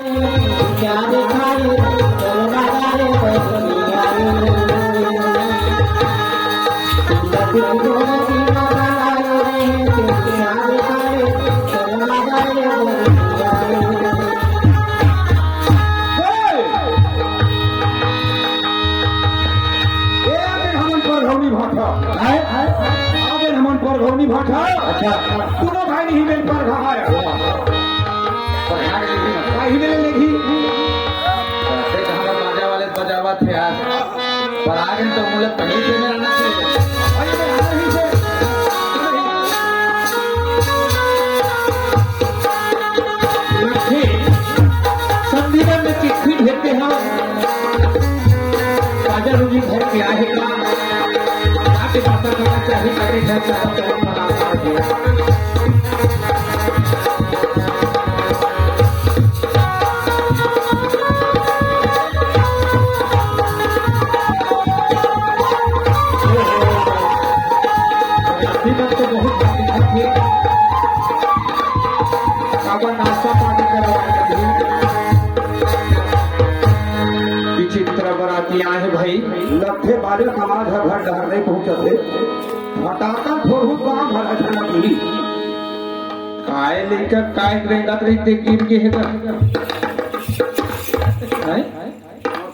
क्या दिखाए चलो बाजारे भाषा अच्छा दोनों भाई नहीं मिल पर घाया भाई मिले लेगी देख हमारा बाजा वाले बजावा थे आज पर आगे तो मुझे पहले से मेरा ना अरे मैं आ रही से लक्ष्मी संदीपन में चिट्ठी भेजते हैं राजा रुजी घर के आएगा आपके पापा का चाहिए करे घर का विचित्र बरातियां है भाई लट्ठे बाजे समाज है घर घर नहीं पहुंचते फटाका फोड़ू गांव भर अच्छा पूरी काय लेकर काय रेंगत रहते गिर के है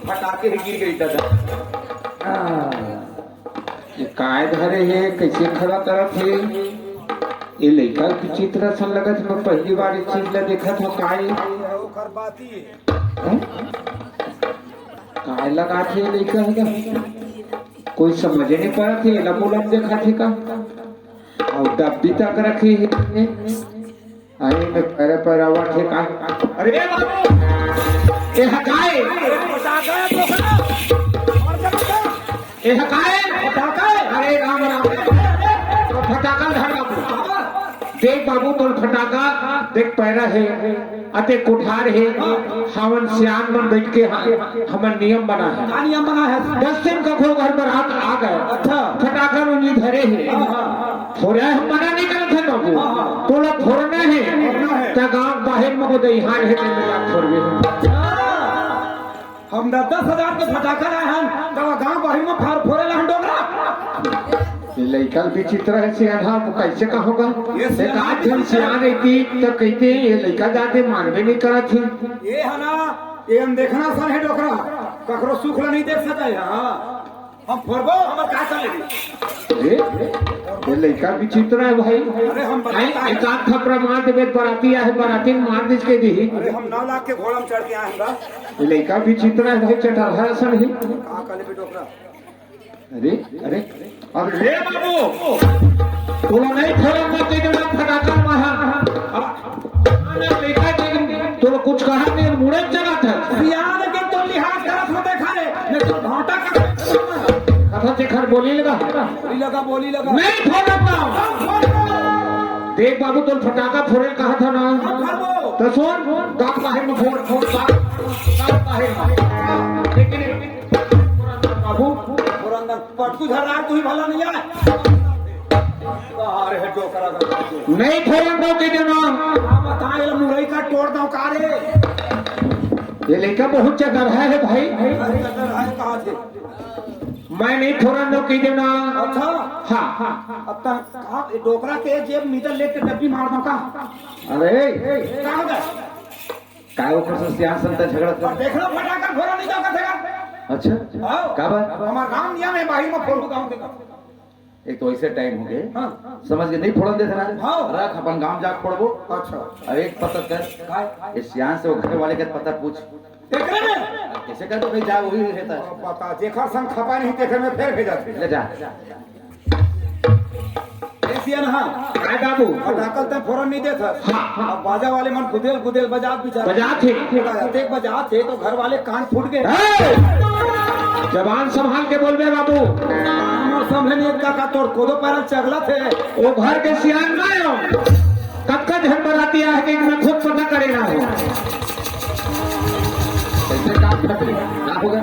फटाके ही गिर गई दादा ये काय धरे है कैसे खड़ा करत है ये लड़का विचित्र सन लगत मैं पहली बार इस चीज ला देखा था काय काय लगा थे लड़का है कोई समझ नहीं पा थे लमोलम देखा थे का और डब्बी तक रखी है आई में पैर पर आवा थे का अरे बाबू ये हकाए ये हकाए अरे राम राम तो फटाका धर बाबू देख बाबू तो फटाका देख पैरा है अते कुठार है हवन सियान मन बैठ के हमन नियम बना है नियम बना है 10 दिन का खो घर पर आ गए अच्छा फटाका उन्हीं धरे है फोड़ा हम मना नहीं करते हैं बाबू तो लोग फोड़ना है क्या गांव बाहर में को दहिहार है मेरा फोड़वे हम 10,000 के फटाका लाए हम गांव बाहर में फोड़े ला हम डोगरा ये लड़का विचित्र है सियाना कैसे का होगा ये एक आध दिन सियान रहती तो कहते ये लड़का जाते मानवे नहीं करा थी ये है ना ये हम देखना सन है डोकरा ककरो सुखला नहीं देख सकता है हम फोड़बो हमर का चले ये लड़का विचित्र है भाई अरे हम एक आध थपड़ा मार देवे बराती है बराती मार दीज के दी अरे हम 9 लाख के घोड़ा में चढ़ के आए हम ये लड़का विचित्र है भाई चटाहा सन है कहां काले पे डोकरा अरे अरे अरे बाबू तोला नहीं फोड़ा मत दे देना फटाका माहा तो कुछ कहा नहीं मुड़े जगह था सियान के तो लिहाज करत हो देखा रे नहीं तो घाटा का कथा चेखर बोली लगा बोली लगा नहीं फोड़ना देख बाबू तो फटाका फोड़े कहा था ना तो सुन गांव बाहर में फोड़ फोड़ गांव बाहर लेकिन बाबू पटकू झरना तू ही भला नहीं है अरे है डोकरा नहीं फोड़ना के देना बताए मुरई का तोड़ दो का रे ये लड़का बहुत जगह है भाई कहां से मैं नहीं फोड़ना के देना अच्छा हाँ अब तक कहां डोकरा के जेब मीटर लेके डब्बी मार दो का अरे कहां गए काय ऊपर से सियान संता झगड़ा कर देखना फटाका फोड़ा नहीं जाता था अच्छा का बात हमारा गांव नियम है बाहर में फोड़ू गांव के एक तो ऐसे टाइम हो गए हाँ समझ के नहीं फोड़न देते ना हाँ। रख अपन गांव जाके फोड़बो अच्छा और एक पता कर इस सियान से वो घर वाले के पता पूछ देख रहे हैं कैसे कर तो भाई जा वही रहता है पता जेखर संग खपा नहीं देखे में फिर भेजा ले जा सियान हां काय बाबू फटाकल तक फोड़न नहीं देता हाँ। अब बाजा वाले मन गुदेल गुदेल बजा बिचारा बजा थे एक बजा थे तो घर वाले कान फूट गए जबान संभाल के बोल बाबू समझे का तोड़ कोदो पैरल चगला थे वो घर के सियान ना हो कब का झड़ बराती है कि मैं खुद पता करेगा कैसे काम खत्म ना होगा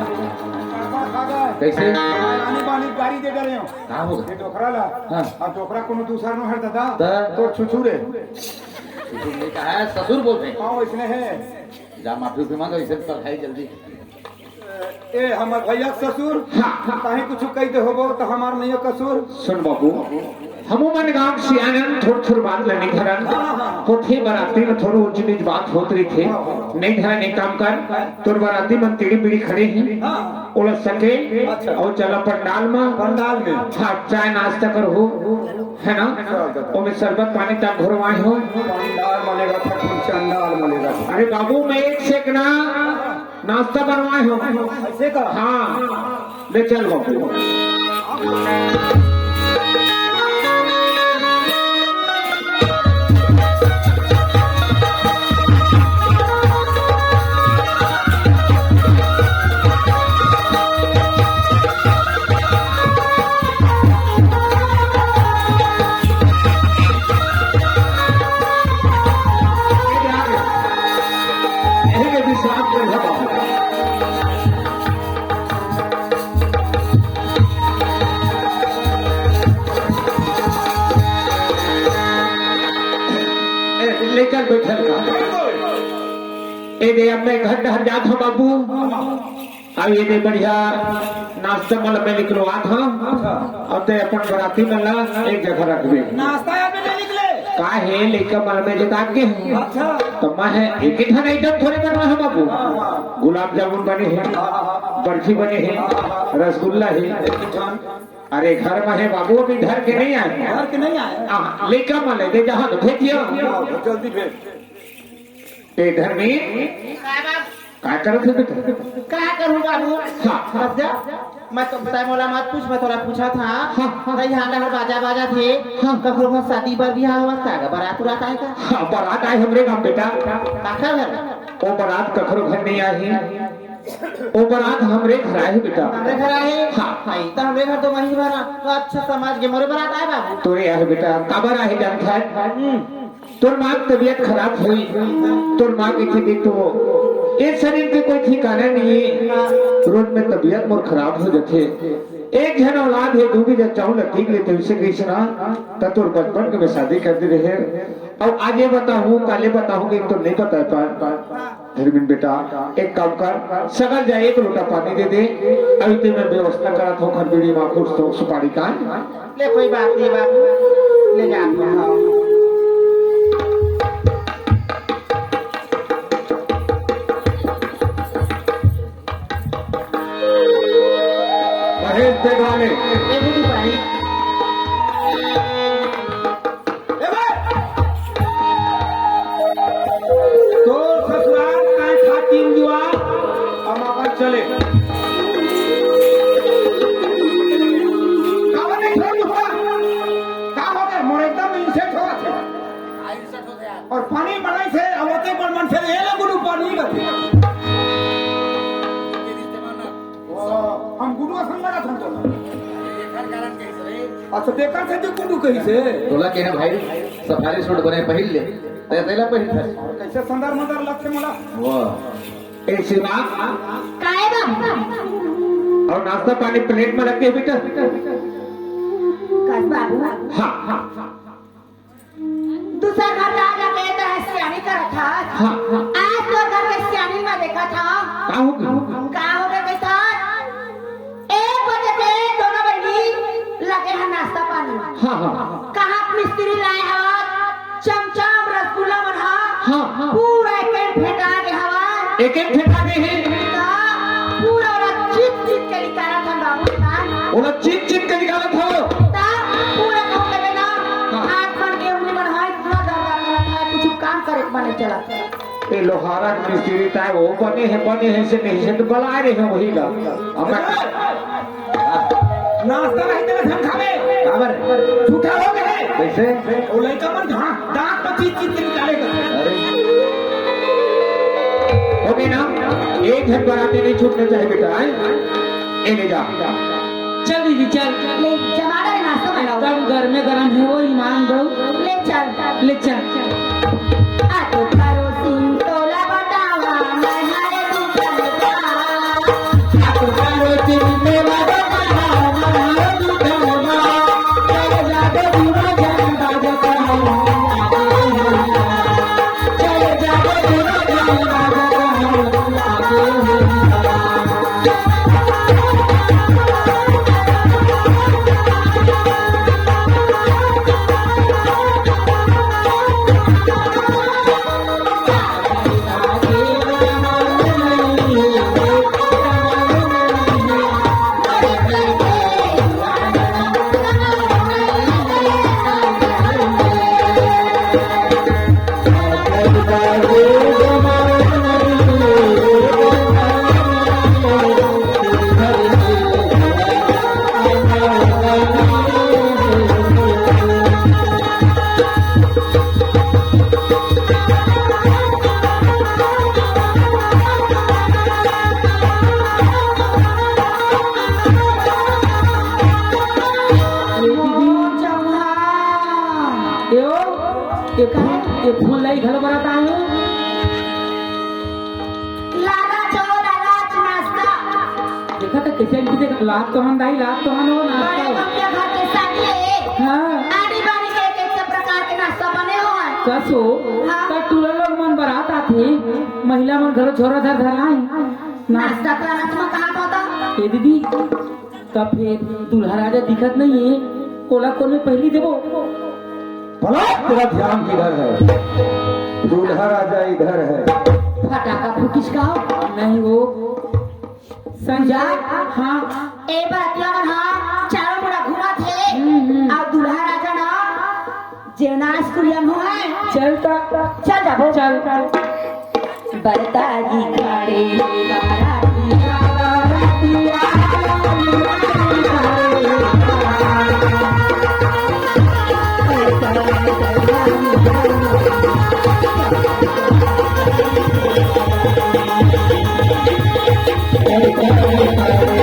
कैसे पानी पानी गाड़ी दे डरे हो ना होगा ये टोकरा ला हाँ। अब टोकरा कोनो दूसरा नो हर दादा दा। तो छुछुरे तुमने कहा है ससुर बोलते हैं हां इसने है जा माफी उफी मांगो इसे पढ़ाई जल्दी। ए हमर भैया के ससुर कहीं कुछ कहते होबो तो हमार नहीं कसूर। सुन बाबू हमू मन गांव से आनंद थोड़ थोड़ बात लेने घरन होथे बराती में थोड़ी ऊंची नीच बात होत रही थे नहीं धरा नहीं काम कर तोर बराती मन टीड़ी पीड़ी खड़े हैं उलझ सके और चला पंडाल में हाँ चाय नाश्ता कर हो है ना और मैं शरबत पानी तक घरवाए हो पंडाल मलेगा तो चंडाल मलेगा। अरे बाबू मैं एक से ना नाश्ता बनवाए हो ऐसे का हाँ ले चल बाबू। लेकर बैठल ए दे अब मैं घर डहर जात हूँ बाबू अब ये दे बढ़िया नाश्ता मतलब मैं निकलवा था अब ते अपन बराती में ला एक जगह रखबे नाश्ता यहाँ पे नहीं निकले का है लेकर मल में जिता के अच्छा तो मैं है एक ही थाना आइटम थोड़े बनवा है बाबू गुलाब जामुन बने हैं बर्फी बने हैं रसगुल्ला है। अरे घर में है बाबू अभी घर के नहीं आए घर के नहीं आए लेकर मल दे जहाँ तो भेजिए जल्दी भेज। ए धर्मी क्या करत है बेटा क्या करूँ बाबू हाँ अब जा मैं तो मोला मत पूछ मैं थोड़ा पूछा था नहीं यहाँ हर बाजा थे कखरो घर शादी पर भी हुआ था बारात उरात आए का हाँ बारात आए हमरे गाँव बेटा काका घर वो बारात कखरो घर नहीं आई वो बारात हमरे घर आए बेटा हमारे घर आए हाँ तो हमारे घर तो वही भरा तो अच्छा समाज के मोरे बारात आए बाबू तोरे आए बेटा काबर आए जानता है तोर माँ की तबीयत खराब हुई तोर माँ की थी तो एक शरीर के कोई ठिकाना नहीं है रोज में तबीयत मोर खराब हो जाते एक जन औलाद है दू भी जब चाहूँ ठीक लेते उसे कृष्णा तब तोर बचपन के में शादी कर दे रहे और आज ये बताऊँ काले बताऊंगी तो नहीं बता पा बेटा एक काम कर सगल जाए एक लोटा पानी दे दे अभी तो मैं व्यवस्था करा था घर बीड़ी माँ खुश तो सुपारी का ले कोई बात नहीं बाबू ले जा पेट वाले तो ससुराल का खातिन जुआ हम अपन चले मोर एकदम इंसेट हो और पानी बनाई से अवते पर मन से ये गुरु पानी गति हम गुरु संग लगा था अच्छा देखा से जो गुरु कही से तोला के ना भाई सफारी सूट बने पहिल ले ते तेला पहिल था कैसे संदर मंदर लग से मोला वाह एक सिवा काहे बा और नाश्ता पानी प्लेट में रख के बेटा काश बाबू हाँ हाँ दूसरा घर जा जाके तो सियानी करा था हाँ हाँ आज तो घर के सियानी में देखा था क्या हो गया का हो गया कैसा 1 बजे पे दोनों बहनी लगे हैं नाश्ता पानी हाँ हाँ कहाँ मिस्त्री लाए हवा चमचम रसगुल्ला बना हाँ हाँ पूरा एक फेंटा के हवा एक फेंटा दे है पूरा वाला चिप चिप के निकाला था बाबू वो चिप चिप के निकाला था पूरा काम लगे ना हाथ पर के उंगली पर हाथ पूरा दर्द था कुछ काम करे बने चला ये लोहारा मिस्त्री टाइप वो बने हैं से नहीं से तो बला रहे हैं वही का अब नाश्ता नहीं तेरे धन खावे काबर झूठा हो गए कैसे वो लड़का मन हाँ दांत पर चीज चीज के निकालेगा अरे हो गई ना एक घर बराती नहीं छूटना चाहिए बेटा ए ले जा चल दीदी चल ले जमाना है नाश्ता बनाओ एकदम घर में गरम है वो ईमान दो ले चल ले चल आ तो करो सिंह तोला बतावा मैं हरे दूसरा का आ तो करो सिंह तोला बतावा मैं हरे दूसरा का चले जाके दूरा जान बाजा का चले जाके दूरा जान बाजा का ये फूल लाई घर बरत आयो लाला चो लाला नाश्ता देखा तो कैसे इनकी देख लात तो हम दाई लात तो हम हो बड़े नाश्ता मम्मी घर के शादी है हाँ आड़ी बाड़ी के एक प्रकार के नाश्ता बने हो कसो तो टूला लोग मन बरात आथे महिला मन घर छोरा धर धराई नाश्ता कराना तुम कहाँ होता ये दीदी तब फिर दूल्हा राजा दिखत नहीं है कोला कोने पहली देवो भला तेरा ध्यान किधर है? दूल्हा राजा इधर है। फटाका फूटिस का नहीं वो संजा हाँ ए बरतिया मन हां चारों बड़ा घुमा थे और दूल्हा राजा ना जेवनास कुरिया में है चलता चल जाबो चल बरताजी खड़े बाराती बारातिया चल